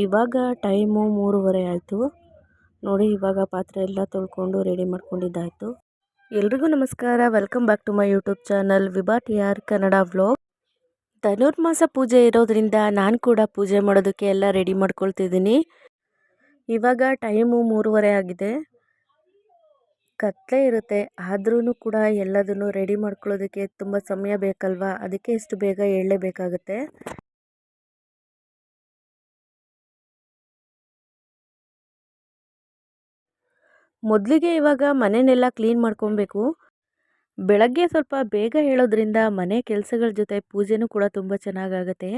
ಇವಾಗ ಟೈಮು 3:30 ಆಯಿತು ನೋಡಿ. ಇವಾಗ ಪಾತ್ರೆ ಎಲ್ಲ ತೊಳ್ಕೊಂಡು ರೆಡಿ ಮಾಡ್ಕೊಂಡಿದ್ದಾಯಿತು. ಎಲ್ರಿಗೂ ನಮಸ್ಕಾರ, welcome back to my YouTube channel Vibha TR Kannada vlog. Dhanurmasa ಪೂಜೆ ಇರೋದ್ರಿಂದ ನಾನು ಕೂಡ ಪೂಜೆ ಮಾಡೋದಕ್ಕೆ ಎಲ್ಲ ರೆಡಿ ಮಾಡ್ಕೊಳ್ತಿದ್ದೀನಿ. ಇವಾಗ ಟೈಮು 3:30 ಆಗಿದೆ. ಕತ್ಲೆ ಇರುತ್ತೆ, ಆದ್ರೂ ಕೂಡ ಎಲ್ಲದನ್ನು ರೆಡಿ ಮಾಡ್ಕೊಳ್ಳೋದಕ್ಕೆ ತುಂಬ ಸಮಯ ಬೇಕಲ್ವಾ, ಅದಕ್ಕೆ ಇಷ್ಟು ಬೇಗ ಏಳಲೇಬೇಕಾಗುತ್ತೆ. ಮೊದಲಿಗೆ ಇವಾಗ ಮನೆಯನ್ನೆಲ್ಲ ಕ್ಲೀನ್ ಮಾಡ್ಕೊಬೇಕು. ಬೆಳಗ್ಗೆ ಸ್ವಲ್ಪ ಬೇಗ ಹೇಳೋದ್ರಿಂದ ಮನೆ ಕೆಲಸಗಳ ಜೊತೆ ಪೂಜೆನೂ ಕೂಡ ತುಂಬ ಚೆನ್ನಾಗಾಗತ್ತೆ.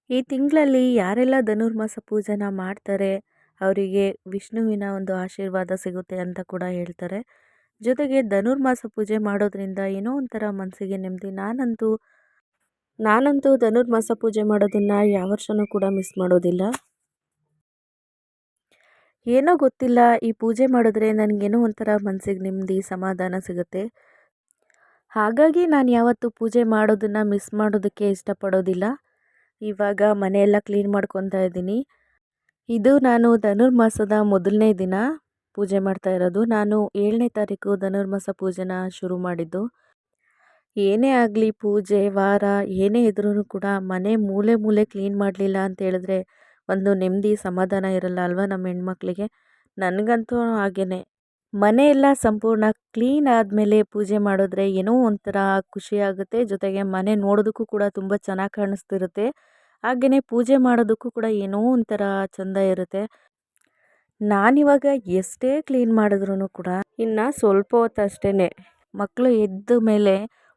ಈ ತಿಂಗಳಲ್ಲಿ ಯಾರೆಲ್ಲ ಧನುರ್ಮಾಸ ಪೂಜೆನ ಮಾಡ್ತಾರೆ ಅವರಿಗೆ ವಿಷ್ಣುವಿನ ಒಂದು ಆಶೀರ್ವಾದ ಸಿಗುತ್ತೆ ಅಂತ ಕೂಡ ಹೇಳ್ತಾರೆ. ಜೊತೆಗೆ ಧನುರ್ಮಾಸ ಪೂಜೆ ಮಾಡೋದ್ರಿಂದ ಏನೋ ಒಂಥರ ಮನಸ್ಸಿಗೆ ನೆಮ್ಮದಿ. ನಾನಂತೂ ಧನುರ್ಮಾಸ ಪೂಜೆ ಮಾಡೋದನ್ನು ಯಾವ ವರ್ಷವೂ ಕೂಡ ಮಿಸ್ ಮಾಡೋದಿಲ್ಲ. ಏನೋ ಗೊತ್ತಿಲ್ಲ, ಈ ಪೂಜೆ ಮಾಡಿದ್ರೆ ನನಗೇನೋ ಒಂಥರ ಮನಸ್ಸಿಗೆ ನೆಮ್ಮದಿ, ಸಮಾಧಾನ ಸಿಗುತ್ತೆ. ಹಾಗಾಗಿ ನಾನು ಯಾವತ್ತೂ ಪೂಜೆ ಮಾಡೋದನ್ನು ಮಿಸ್ ಮಾಡೋದಕ್ಕೆ ಇಷ್ಟಪಡೋದಿಲ್ಲ. ಇವಾಗ ಮನೆಯೆಲ್ಲ ಕ್ಲೀನ್ ಮಾಡ್ಕೊತಾ ಇದ್ದೀನಿ. ಇದು ನಾನು ಧನುರ್ಮಾಸದ ಮೊದಲನೇ ದಿನ ಪೂಜೆ ಮಾಡ್ತಾ ಇರೋದು. ನಾನು 7ನೇ ತಾರೀಕು ಧನುರ್ಮಾಸ ಪೂಜೆನ ಶುರು ಮಾಡಿದ್ದು. ಏನೇ ಆಗಲಿ, ಪೂಜೆ ವಾರ ಏನೇ ಇದ್ರೂ ಕೂಡ ಮನೆ ಮೂಲೆ ಮೂಲೆ ಕ್ಲೀನ್ ಮಾಡಲಿಲ್ಲ ಅಂತ ಹೇಳಿದ್ರೆ ಒಂದು ನೆಮ್ಮದಿ ಸಮಾಧಾನ ಇರಲ್ಲ ಅಲ್ವಾ ನಮ್ಮ ಹೆಣ್ಮಕ್ಳಿಗೆ. ನನಗಂತೂ ಹಾಗೇನೆ. ಮನೆಯೆಲ್ಲ ಸಂಪೂರ್ಣ ಕ್ಲೀನ್ ಆದಮೇಲೆ ಪೂಜೆ ಮಾಡಿದ್ರೆ ಏನೋ ಒಂಥರ ಖುಷಿಯಾಗುತ್ತೆ. ಜೊತೆಗೆ ಮನೆ ನೋಡೋದಕ್ಕೂ ಕೂಡ ತುಂಬ ಚೆನ್ನಾಗಿ ಕಾಣಿಸ್ತಿರುತ್ತೆ. ಹಾಗೆಯೇ ಪೂಜೆ ಮಾಡೋದಕ್ಕೂ ಕೂಡ ಏನೋ ಒಂಥರ ಚೆಂದ ಇರುತ್ತೆ. ನಾನಿವಾಗ ಎಷ್ಟೇ ಕ್ಲೀನ್ ಮಾಡಿದ್ರೂ ಕೂಡ ಇನ್ನು ಸ್ವಲ್ಪ ಹೊತ್ತು ಅಷ್ಟೇ, ಮಕ್ಕಳು ಎದ್ದ ಮೇಲೆ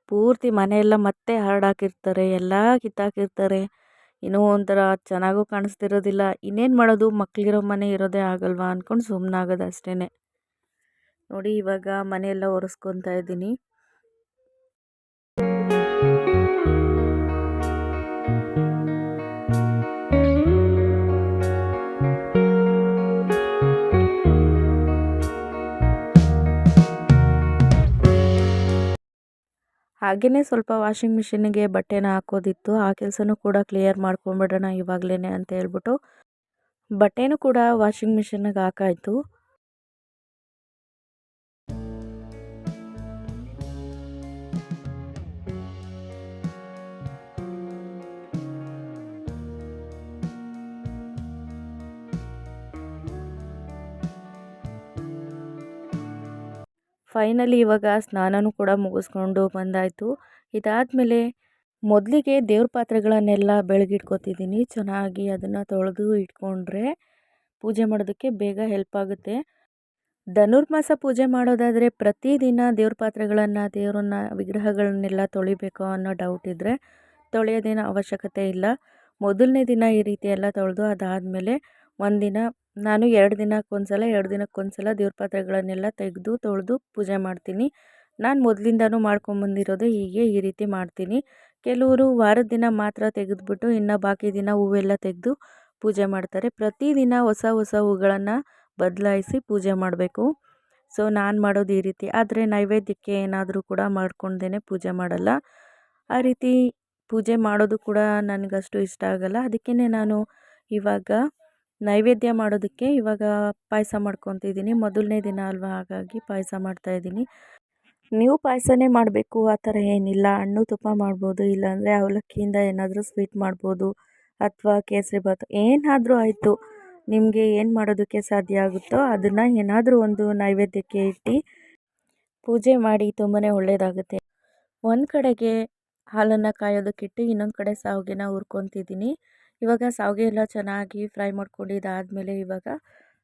ಪೂರ್ತಿ ಮನೆಯೆಲ್ಲ ಮತ್ತೆ ಹರಡಾಕಿರ್ತಾರೆ, ಎಲ್ಲ ಕಿತ್ತಾಕಿರ್ತಾರೆ. ಏನೋ ಒಂಥರ ಚೆನ್ನಾಗೂ ಕಾಣಿಸ್ತಿರೋದಿಲ್ಲ. ಇನ್ನೇನು ಮಾಡೋದು, ಮಕ್ಕಳಿರೋ ಮನೆ ಇರೋದೇ ಆಗಲ್ವಾ ಅಂದ್ಕೊಂಡು ಸುಮ್ಮನಾಗೋದು ಅಷ್ಟೇ. ನೋಡಿ, ಇವಾಗ ಮನೆಯೆಲ್ಲ ಒರೆಸ್ಕೊತಾ ಇದ್ದೀನಿ. ಹಾಗೆಯೇ ಸ್ವಲ್ಪ ವಾಷಿಂಗ್ ಮಿಷಿನ್ಗೆ ಬಟ್ಟೆನ ಹಾಕೋದಿತ್ತು. ಆ ಕೆಲಸನೂ ಕೂಡ ಕ್ಲಿಯರ್ ಮಾಡ್ಕೊಂಬಿಡೋಣ ಇವಾಗಲೇ ಅಂತ ಹೇಳ್ಬಿಟ್ಟು ಬಟ್ಟೆನೂ ಕೂಡ ವಾಷಿಂಗ್ ಮಿಷಿನ್ಗೆ ಹಾಕಾಯಿತು. ಫೈನಲಿ ಇವಾಗ ಸ್ನಾನನೂ ಕೂಡ ಮುಗಿಸ್ಕೊಂಡು ಬಂದಾಯಿತು. ಇದಾದಮೇಲೆ ಮೊದಲಿಗೆ ದೇವ್ರ ಪಾತ್ರೆಗಳನ್ನೆಲ್ಲ ಬೆಳಗಿಟ್ಕೊತಿದ್ದೀನಿ. ಚೆನ್ನಾಗಿ ಅದನ್ನು ತೊಳೆದು ಇಟ್ಕೊಂಡ್ರೆ ಪೂಜೆ ಮಾಡೋದಕ್ಕೆ ಬೇಗ ಹೆಲ್ಪ್ ಆಗುತ್ತೆ. ಧನುರ್ಮಾಸ ಪೂಜೆ ಮಾಡೋದಾದರೆ ಪ್ರತಿದಿನ ದೇವ್ರ ಪಾತ್ರೆಗಳನ್ನು, ವಿಗ್ರಹಗಳನ್ನೆಲ್ಲ ತೊಳಿಬೇಕು ಅನ್ನೋ ಡೌಟ್ ಇದ್ದರೆ ತೊಳೆಯೋದೇನೋ ಅವಶ್ಯಕತೆ ಇಲ್ಲ. ಮೊದಲನೇ ದಿನ ಈ ರೀತಿ ಎಲ್ಲ ತೊಳೆದು ಅದಾದಮೇಲೆ ಒಂದಿನ, ನಾನು 2 ದಿನಕ್ಕೊಂದ್ಸಲ ದೇವ್ರ ಪಾತ್ರೆಗಳನ್ನೆಲ್ಲ ತೆಗೆದು ತೊಳೆದು ಪೂಜೆ ಮಾಡ್ತೀನಿ. ನಾನು ಮೊದಲಿಂದನೂ ಮಾಡ್ಕೊಂಬಂದಿರೋದು ಹೀಗೆ, ಈ ರೀತಿ ಮಾಡ್ತೀನಿ. ಕೆಲವರು ವಾರದ ದಿನ ಮಾತ್ರ ತೆಗೆದುಬಿಟ್ಟು ಇನ್ನು ಬಾಕಿ ದಿನ ಹೂವೆಲ್ಲ ತೆಗೆದು ಪೂಜೆ ಮಾಡ್ತಾರೆ. ಪ್ರತಿದಿನ ಹೊಸ ಹೊಸ ಹೂಗಳನ್ನು ಬದಲಾಯಿಸಿ ಪೂಜೆ ಮಾಡಬೇಕು. ಸೊ ನಾನು ಮಾಡೋದು ಈ ರೀತಿ. ಆದರೆ ನೈವೇದ್ಯಕ್ಕೆ ಏನಾದರೂ ಕೂಡ ಮಾಡ್ಕೊಳ್ದೇನೆ ಪೂಜೆ ಮಾಡಲ್ಲ. ಆ ರೀತಿ ಪೂಜೆ ಮಾಡೋದು ಕೂಡ ನನಗಷ್ಟು ಇಷ್ಟ ಆಗಲ್ಲ. ಅದಕ್ಕೇ ನಾನು ಇವಾಗ ನೈವೇದ್ಯ ಮಾಡೋದಕ್ಕೆ ಇವಾಗ ಪಾಯಸ ಮಾಡ್ಕೊತಿದ್ದೀನಿ. ಮೊದಲನೇ ದಿನ ಅಲ್ವಾ, ಹಾಗಾಗಿ ಪಾಯಸ ಮಾಡ್ತಾಯಿದ್ದೀನಿ. ನೀವು ಪಾಯಸನೇ ಮಾಡಬೇಕು ಆ ಥರ ಏನಿಲ್ಲ. ಹಣ್ಣು ತುಪ್ಪ ಮಾಡ್ಬೋದು, ಇಲ್ಲಾಂದರೆ ಅವಲಕ್ಕಿಯಿಂದ ಏನಾದರೂ ಸ್ವೀಟ್ ಮಾಡ್ಬೋದು, ಅಥವಾ ಕೇಸರಿಬಾತು, ಏನಾದರೂ ಆಯಿತು. ನಿಮಗೆ ಏನು ಮಾಡೋದಕ್ಕೆ ಸಾಧ್ಯ ಆಗುತ್ತೋ ಅದನ್ನು ಏನಾದರೂ ಒಂದು ನೈವೇದ್ಯಕ್ಕೆ ಇಟ್ಟು ಪೂಜೆ ಮಾಡಿ, ತುಂಬಾ ಒಳ್ಳೆಯದಾಗುತ್ತೆ. ಒಂದು ಕಡೆಗೆ ಹಾಲನ್ನು ಕಾಯೋದಕ್ಕಿಟ್ಟು ಇನ್ನೊಂದು ಕಡೆ ಶಾವಿಗೆನ ಹುರ್ಕೊತಿದ್ದೀನಿ. ಇವಾಗ ಶಾವಿಗೆ ಎಲ್ಲ ಚೆನ್ನಾಗಿ ಫ್ರೈ ಮಾಡ್ಕೊಂಡಿದ್ದಾದಮೇಲೆ ಇವಾಗ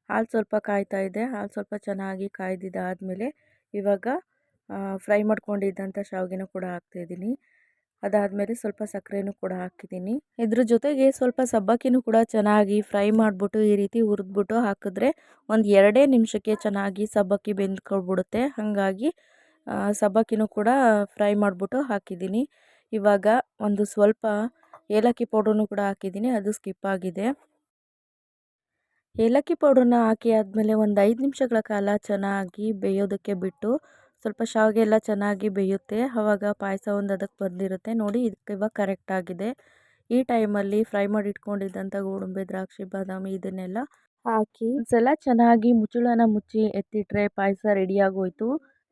ಹಾಲು ಸ್ವಲ್ಪ ಕಾಯ್ತಾ ಇದೆ. ಹಾಲು ಸ್ವಲ್ಪ ಚೆನ್ನಾಗಿ ಕಾಯ್ದಿದ್ದಾದಮೇಲೆ ಇವಾಗ ಫ್ರೈ ಮಾಡ್ಕೊಂಡಿದ್ದಂಥ ಶಾವಿಗೆನೂ ಕೂಡ ಹಾಕ್ತಾಯಿದ್ದೀನಿ. ಅದಾದಮೇಲೆ ಸ್ವಲ್ಪ ಸಕ್ಕರೆನೂ ಕೂಡ ಹಾಕಿದ್ದೀನಿ. ಇದ್ರ ಜೊತೆಗೆ ಸ್ವಲ್ಪ ಸಬ್ಬಕ್ಕಿನೂ ಕೂಡ ಚೆನ್ನಾಗಿ ಫ್ರೈ ಮಾಡಿಬಿಟ್ಟು ಈ ರೀತಿ ಹುರಿದ್ಬಿಟ್ಟು ಹಾಕಿದ್ರೆ ಒಂದು 2 ನಿಮಿಷಕ್ಕೆ ಚೆನ್ನಾಗಿ ಸಬ್ಬಕ್ಕಿ ಬೆಂದ್ಕೊಳ್ಬಿಡುತ್ತೆ. ಹಾಗಾಗಿ ಸಬ್ಬಕ್ಕಿನೂ ಕೂಡ ಫ್ರೈ ಮಾಡಿಬಿಟ್ಟು ಹಾಕಿದ್ದೀನಿ. ಇವಾಗ ಒಂದು ಸ್ವಲ್ಪ ಏಲಕ್ಕಿ ಪೌಡ್ರನ್ನು ಕೂಡ ಹಾಕಿದ್ದೀನಿ, ಅದು ಸ್ಕಿಪ್ ಆಗಿದೆ. ಏಲಕ್ಕಿ ಪೌಡ್ರನ್ನ ಹಾಕಿ ಆದಮೇಲೆ ಒಂದು 5 ನಿಮಿಷಗಳ ಕಾಲ ಚೆನ್ನಾಗಿ ಬೇಯೋದಕ್ಕೆ ಬಿಟ್ಟು, ಸ್ವಲ್ಪ ಶಾವಿಗೆ ಎಲ್ಲ ಚೆನ್ನಾಗಿ ಬೇಯುತ್ತೆ. ಆವಾಗ ಪಾಯಸ ಒಂದು ಅದಕ್ಕೆ ಬಂದಿರುತ್ತೆ ನೋಡಿ. ಇದಕ್ಕೆ ಇವಾಗ ಕರೆಕ್ಟಾಗಿದೆ. ಈ ಟೈಮಲ್ಲಿ ಫ್ರೈ ಮಾಡಿ ಇಟ್ಕೊಂಡಿದ್ದಂಥ ಗೋಡಂಬಿ, ದ್ರಾಕ್ಷಿ, ಬಾದಾಮಿ ಇದನ್ನೆಲ್ಲ ಹಾಕಿ ಒಂದ್ಸಲ ಚೆನ್ನಾಗಿ ಮುಚ್ಚಳನ ಮುಚ್ಚಿ ಎತ್ತಿಟ್ರೆ ಪಾಯಸ ರೆಡಿಯಾಗೋಯ್ತು.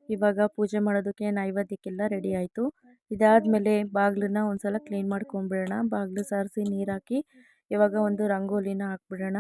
ಇವಾಗ ಪೂಜೆ ಮಾಡೋದಕ್ಕೆ ನೈವೇದ್ಯಕ್ಕೆಲ್ಲ ರೆಡಿ ಆಯಿತು. ಇದಾದಮೇಲೆ ಬಾಗಿಲನ್ನ ಒಂದ್ಸಲ ಕ್ಲೀನ್ ಮಾಡ್ಕೊಂಬಿಡೋಣ. ಬಾಗಿಲು ಸಾರಿಸಿ ನೀರು ಹಾಕಿ ಇವಾಗ ಒಂದು ರಂಗೋಲಿನ ಹಾಕ್ಬಿಡೋಣ.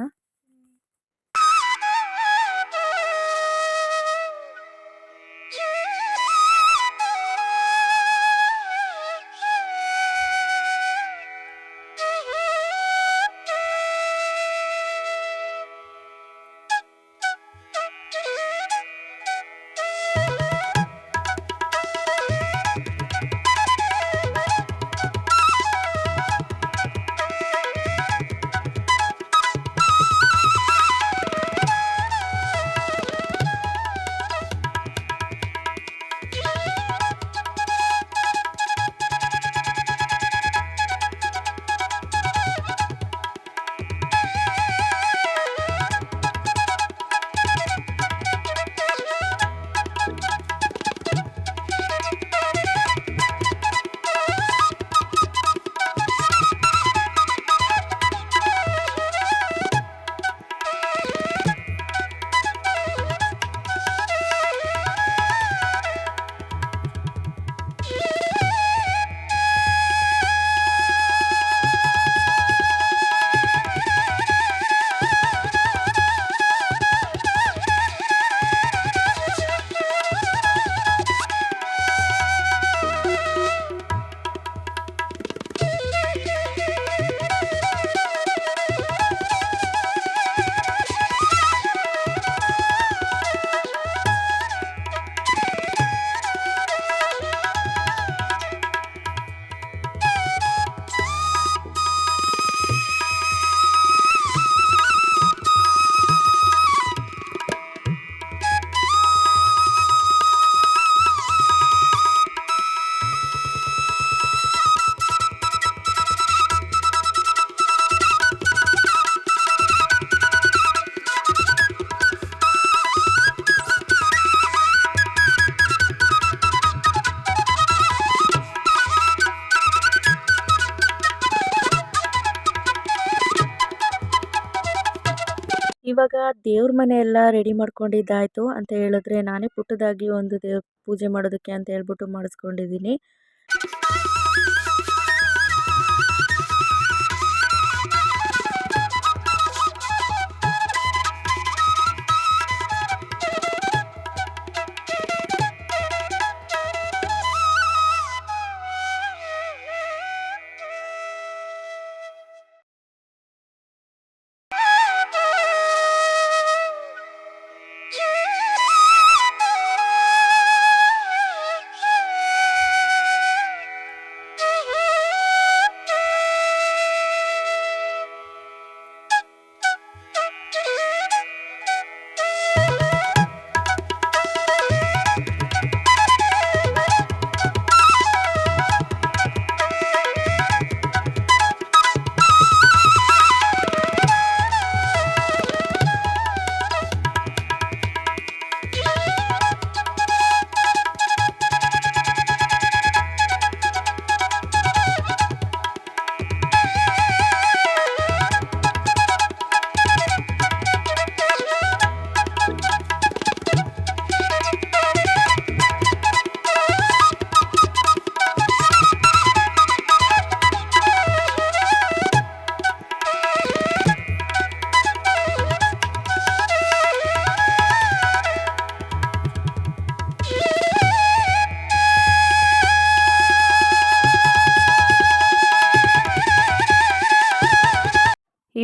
ಇವಾಗ ದೇವ್ರ ಮನೆ ಎಲ್ಲ ರೆಡಿ ಮಾಡ್ಕೊಂಡಿದ್ದಾಯಿತು ಅಂತ ಹೇಳಿದ್ರೆ ನಾನೇ ಪುಟ್ಟದಾಗಿ ಒಂದು ದೇವ್ರ ಪೂಜೆ ಮಾಡೋದಕ್ಕೆ ಅಂತ ಹೇಳ್ಬಿಟ್ಟು ಮಾಡಿಸ್ಕೊಂಡಿದ್ದೀನಿ.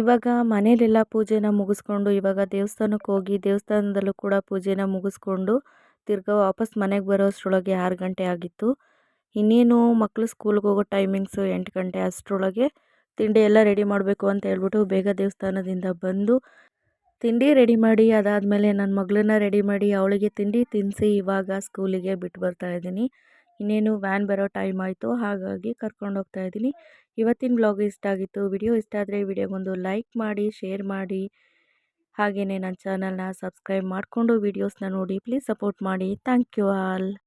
ಇವಾಗ ಮನೇಲೆಲ್ಲ ಪೂಜೆನ ಮುಗಿಸ್ಕೊಂಡು ಇವಾಗ ದೇವಸ್ಥಾನಕ್ಕೆ ಹೋಗಿ ದೇವಸ್ಥಾನದಲ್ಲೂ ಕೂಡ ಪೂಜೆನ ಮುಗಿಸ್ಕೊಂಡು ತಿರ್ಗಾ ವಾಪಸ್ ಮನೆಗೆ ಬರೋ ಅಷ್ಟರೊಳಗೆ 6 ಗಂಟೆ ಆಗಿತ್ತು. ಇನ್ನೇನು ಮಕ್ಕಳು ಸ್ಕೂಲ್ಗೆ ಹೋಗೋ ಟೈಮಿಂಗ್ಸು 8 ಗಂಟೆ ಅಷ್ಟರೊಳಗೆ ತಿಂಡಿ ಎಲ್ಲ ರೆಡಿ ಮಾಡಬೇಕು ಅಂತ ಹೇಳ್ಬಿಟ್ಟು ಬೇಗ ದೇವಸ್ಥಾನದಿಂದ ಬಂದು ತಿಂಡಿ ರೆಡಿ ಮಾಡಿ ಅದಾದಮೇಲೆ ನನ್ನ ಮಗಳನ್ನ ರೆಡಿ ಮಾಡಿ ಅವಳಿಗೆ ತಿಂಡಿ ತಿನ್ನಿಸಿ ಇವಾಗ ಸ್ಕೂಲಿಗೆ ಬಿಟ್ಟು ಬರ್ತಾ ಇದ್ದೀನಿ. ಇನ್ನೇನು ವ್ಯಾನ್ ಬರೋ ಟೈಮ್ ಆಯಿತು, ಹಾಗಾಗಿ ಕರ್ಕೊಂಡು ಹೋಗ್ತಾ ಇದ್ದೀನಿ. ಇವತ್ತಿನ ಬ್ಲಾಗ್ ಇಷ್ಟ ಆಗಿತ್ತು. ವಿಡಿಯೋ ಇಷ್ಟ ಆದರೆ ವಿಡಿಯೋಗೊಂದು ಲೈಕ್ ಮಾಡಿ, ಶೇರ್ ಮಾಡಿ, ಹಾಗೆಯೇ ನನ್ನ ಚಾನಲ್ನ ಸಬ್ಸ್ಕ್ರೈಬ್ ಮಾಡಿಕೊಂಡು ವೀಡಿಯೋಸ್ನ ನೋಡಿ ಪ್ಲೀಸ್ ಸಪೋರ್ಟ್ ಮಾಡಿ. Thank you all.